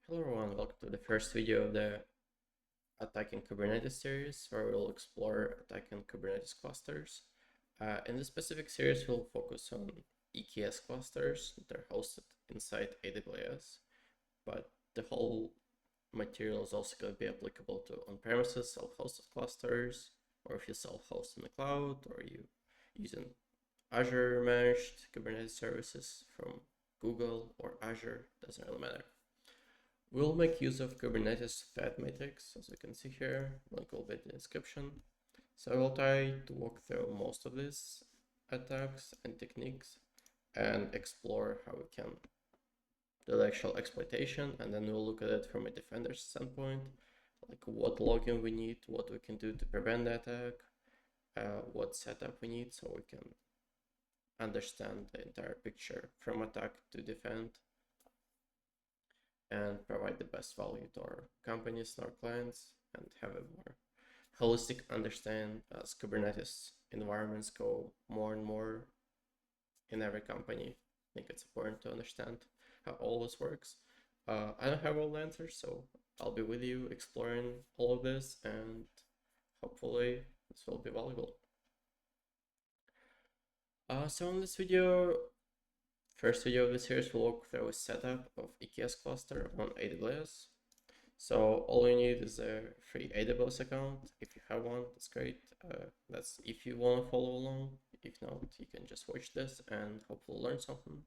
Hello everyone, welcome to the first video of the Attacking Kubernetes series, where we'll explore attacking Kubernetes clusters. In this specific series, we'll focus on EKS clusters that are hosted inside AWS, but the whole material is also going to be applicable to on-premises self-hosted clusters, or if you self-host in the cloud, or you using Azure managed Kubernetes services from Google or Azure, doesn't really matter. We'll make use of Kubernetes threat matrix, as you can see here, link will be in the description. So I will try to walk through most of these attacks and techniques and explore how we can do the actual exploitation, and then we'll look at it from a defender's standpoint, like what logging we need, what we can do to prevent the attack, what setup we need so we can understand the entire picture from attack to defend, and provide the best value to our companies and our clients, and have a more holistic understanding as Kubernetes environments go more and more in every company. I think it's important to understand how all this works. I don't have all the answers, so I'll be with you exploring all of this, and hopefully this will be valuable. So in this video, first video of the series, we'll walk through a setup of EKS cluster on AWS. So all you need is a free AWS account. If you have one, that's great. That's if you want to follow along. If not, you can just watch this and hopefully learn something.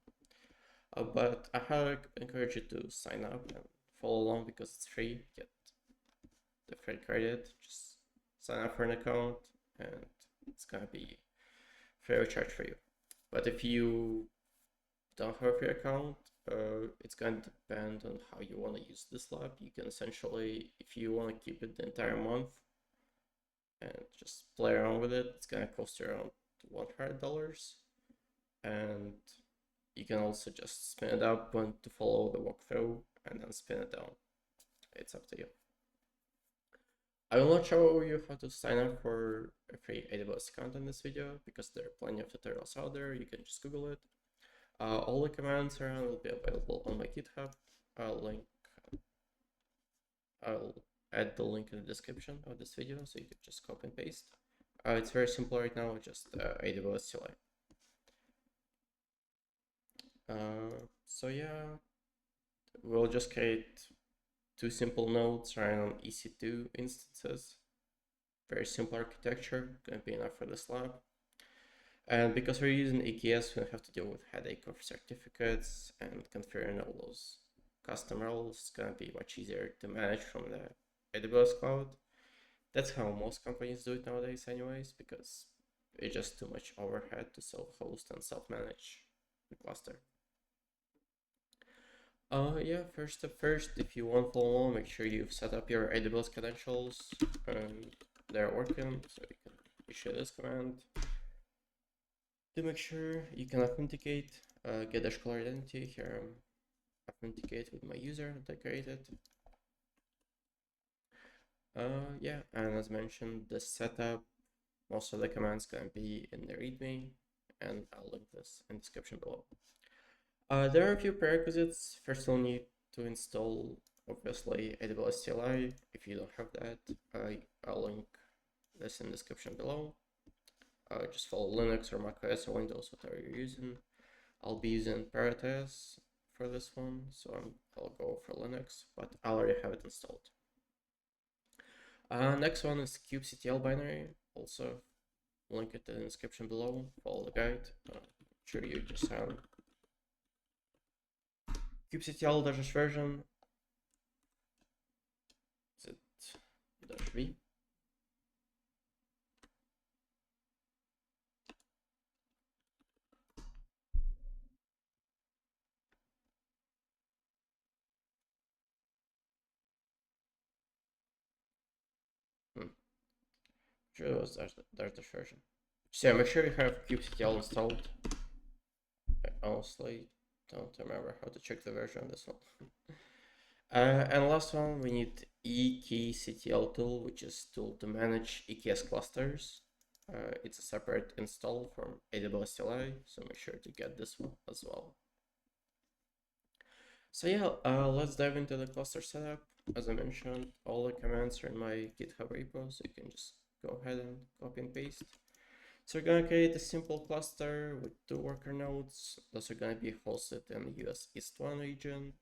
But I highly encourage you to sign up and follow along because it's free. Get the free credit. Just sign up for an account and it's gonna be free of charge for you. But if you don't have a free account, it's going to depend on how you want to use this lab. You can essentially, if you want to keep it the entire month and just play around with it, it's going to cost you around $100. And you can also just spin it up when to follow the walkthrough and then spin it down. It's up to you. I will not show you how to sign up for a free AWS account in this video because there are plenty of tutorials out there. You can just Google it. All the commands around will be available on my GitHub. I'll add the link in the description of this video so you can just copy and paste. It's very simple right now, just AWS CLI. So yeah, we'll just create two simple nodes running on EC2 instances. Very simple architecture, gonna be enough for this lab. And because we're using EKS, we don't have to deal with headache of certificates and configuring all those custom roles. It's gonna be much easier to manage from the AWS cloud. That's how most companies do it nowadays anyways, because it's just too much overhead to self-host and self-manage the cluster. Yeah, first, if you want to follow along, make sure you've set up your AWS credentials and they're working, so you can issue this command. To make sure you can authenticate, get a caller identity. Here I'm authenticate with my user that I created. Yeah, and as mentioned, the setup, most of the commands can be in the README, and I'll link this in the description below. There are a few prerequisites. First, you'll need to install, obviously, AWS CLI. If you don't have that, I'll link this in the description below. Just follow Linux or macOS or Windows, whatever you're using. I'll be using Kubernetes for this one, so I'll go for Linux, but I already have it installed. Next one is kubectl binary. Also, link it in the description below. Follow the guide. Make sure you just have kubectl dash version. Is it -v? Sure it was dash version. So yeah, make sure you have kubectl installed. I honestly don't remember how to check the version of this one. And last one, we need EKSCTL tool, which is tool to manage EKS clusters. It's a separate install from AWS CLI, so make sure to get this one as well. So yeah, let's dive into the cluster setup. As I mentioned, all the commands are in my GitHub repo, so you can just go ahead and copy and paste. So we're gonna create a simple cluster with 2 worker nodes. Those are gonna be hosted in the US East 1 region.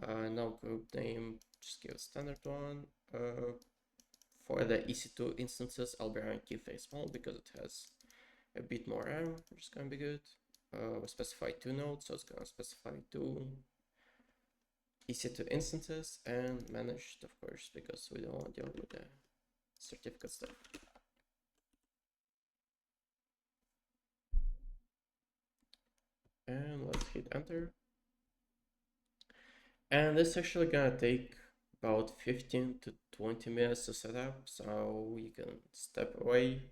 Now group name, just give a standard one. For the EC2 instances, I'll be running keep very small because it has a bit more RAM, which is gonna be good. We specify 2 nodes, so it's gonna specify 2 EC2 instances, and managed, of course, because we don't want to deal with the certificate stuff. And let's hit enter. And this is actually gonna take about 15 to 20 minutes to set up, so you can step away,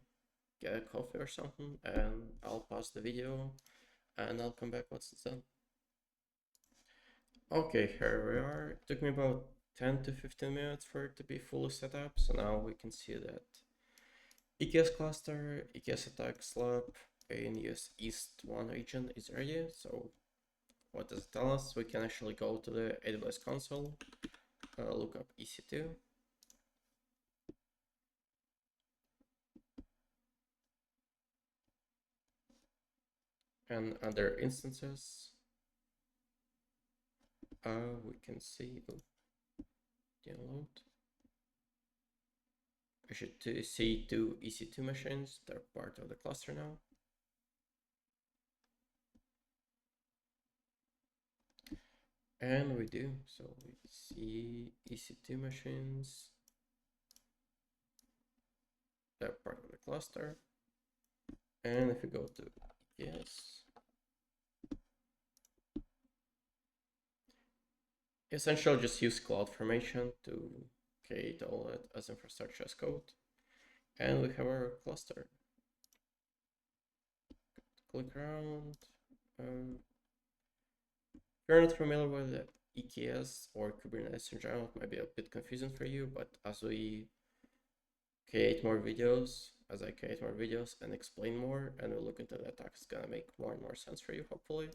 get a coffee or something, and I'll pause the video and I'll come back once it's done. Okay, here we are. It took me about 10 to 15 minutes for it to be fully set up, so now we can see that EKS cluster, EKS Lab in US East 1 region is ready. So what does it tell us? We can actually go to the AWS console, look up EC2. And under instances, we can see, download. I should see 2 EC2 machines. They're part of the cluster now. And we do, so we see EC2 machines. They're part of the cluster. And if we go to yes, essentially just use CloudFormation to create all that as infrastructure as code. And we have our cluster. Click around. If you're not familiar with the EKS or Kubernetes in general, it might be a bit confusing for you, but as I create more videos and explain more and we look into the attack, it's gonna make more and more sense for you, hopefully.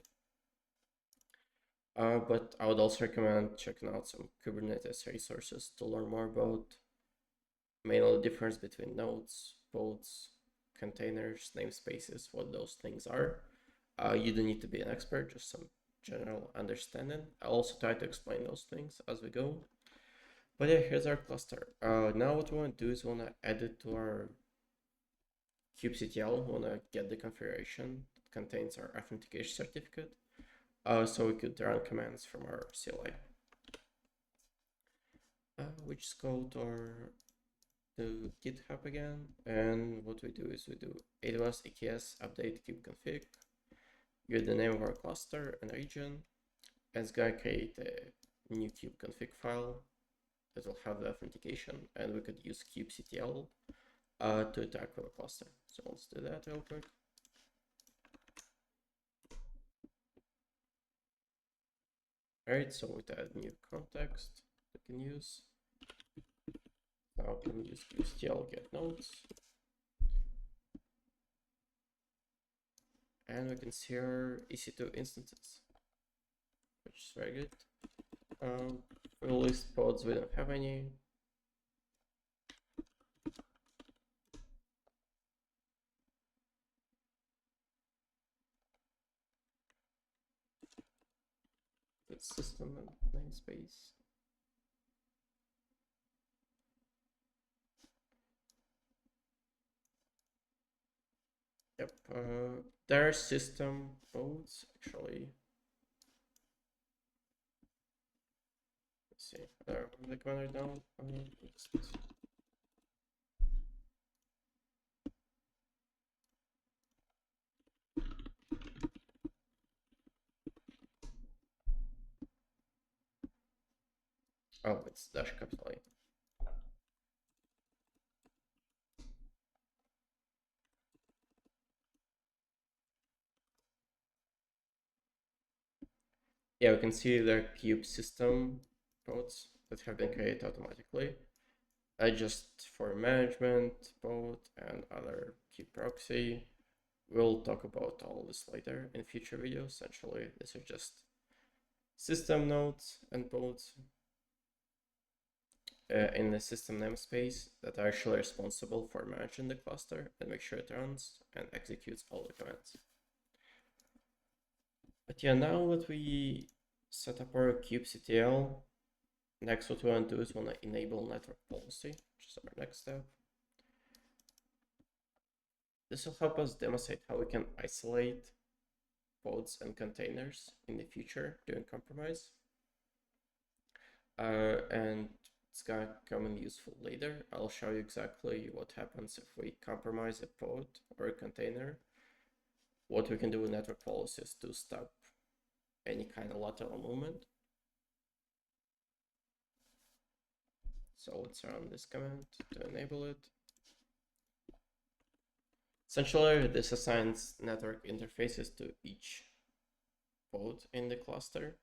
But I would also recommend checking out some Kubernetes resources to learn more about mainly the difference between nodes, pods, containers, namespaces, what those things are. You don't need to be an expert, just some general understanding. I'll also try to explain those things as we go. But yeah, here's our cluster. Now what we want to do is we want to add it to our kubectl. We want to get the configuration that contains our authentication certificate. So we could run commands from our CLI. We just go to GitHub again, and what we do is we do AWS EKS update kubeconfig, give the name of our cluster and region, and it's gonna create a new kubeconfig file that will have the authentication, and we could use kubectl to attack with a cluster. So let's do that real quick. Alright, so with that new context we can use. Now we can use kubectl get nodes. And we can see our EC2 instances, which is very good. For list pods, we don't have any. It's system and namespace. Yep, there are system pods actually. Let's see, there the command right now. Oh, it's dash capital A. Yeah, we can see the kube system pods that have been created automatically. Just for management pod and other kube proxy. We'll talk about all this later in future videos. Essentially, this is just system nodes and pods in the system namespace that are actually responsible for managing the cluster and make sure it runs and executes all the commands. But yeah, now that we set up our kubectl, next what we want to do is want to enable network policy, which is our next step. This will help us demonstrate how we can isolate pods and containers in the future during compromise. And it's gonna come in useful later. I'll show you exactly what happens if we compromise a pod or a container, what we can do with network policies to stop any kind of lateral movement. So let's run this command to enable it. Essentially, this assigns network interfaces to each pod in the cluster.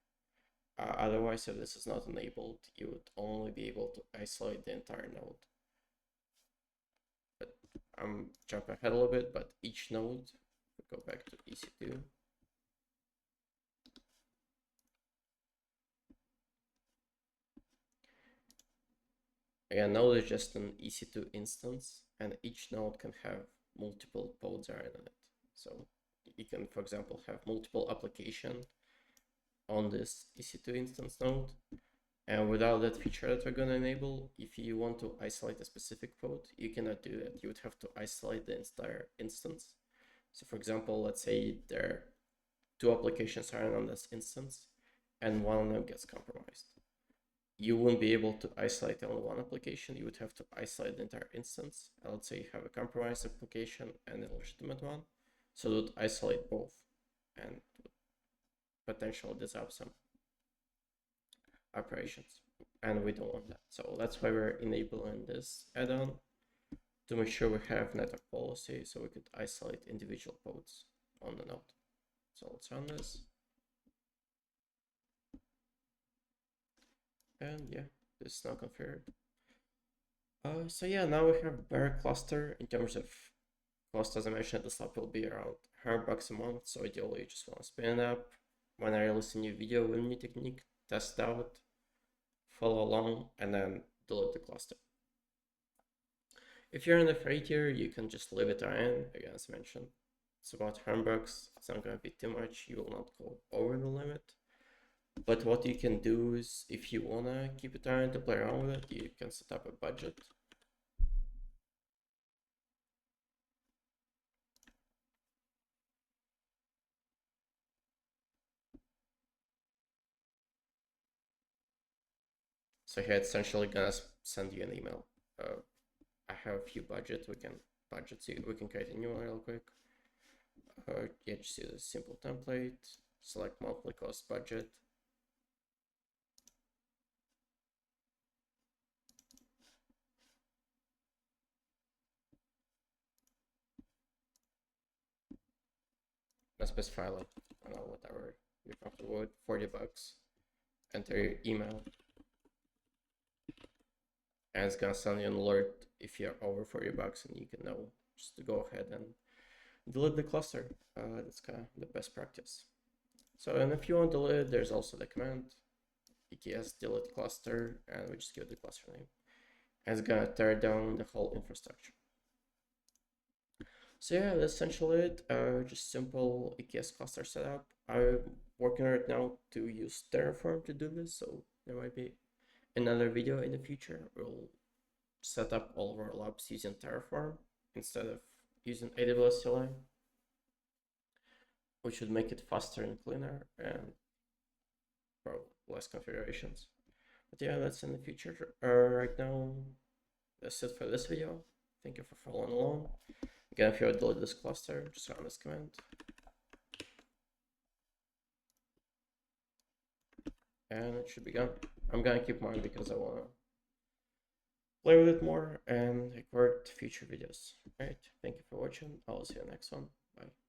Otherwise, if this is not enabled, you would only be able to isolate the entire node. But I'm jumping ahead a little bit, but each node, we go back to EC2. Again, node is just an EC2 instance, and each node can have multiple pods running on it. So you can, for example, have multiple applications on this EC2 instance node. And without that feature that we're going to enable, if you want to isolate a specific pod, you cannot do that. You would have to isolate the entire instance. So for example, let's say there are 2 applications running on this instance and one of them gets compromised. You wouldn't be able to isolate only one application. You would have to isolate the entire instance. And let's say you have a compromised application and a legitimate one. So it would isolate both and potentially disrupt some operations. And we don't want that. So that's why we're enabling this add-on to make sure we have network policy so we could isolate individual pods on the node. So let's run this. And yeah, this is now configured. So yeah, now we have bare cluster. In terms of cost, as I mentioned, the slab will be around $100 a month. So ideally, you just want to spin it up. When I release a new video with a new technique, test it out, follow along, and then delete the cluster. If you're in the free tier, you can just leave it in. Again, as mentioned, it's about $100. It's not going to be too much. You will not go over the limit. But what you can do is, if you want to keep it around to play around with it, you can set up a budget. So here it's essentially gonna send you an email. I have a few budgets. We can create a new one real quick. Yeah, just use a simple template. Select monthly cost budget. Specify like, I don't know, whatever you're comfortable with, $40. Enter your email. And it's gonna send you an alert if you're over $40, and you can know just to go ahead and delete the cluster. That's kind of the best practice. So, and if you want to delete it, there's also the command EKS delete cluster, and we just give the cluster name. And it's gonna tear down the whole infrastructure. So yeah, that's essentially it. Just simple EKS cluster setup. I'm working right now to use Terraform to do this, so there might be another video in the future. We'll set up all of our labs using Terraform instead of using AWS CLI, which would make it faster and cleaner and probably less configurations. But yeah, that's in the future. Right now, that's it for this video. Thank you for following along. Again, if you want to delete this cluster, just run this command. And it should be gone. I'm gonna keep mine because I wanna play with it more and record future videos. Alright, thank you for watching. I'll see you next one. Bye.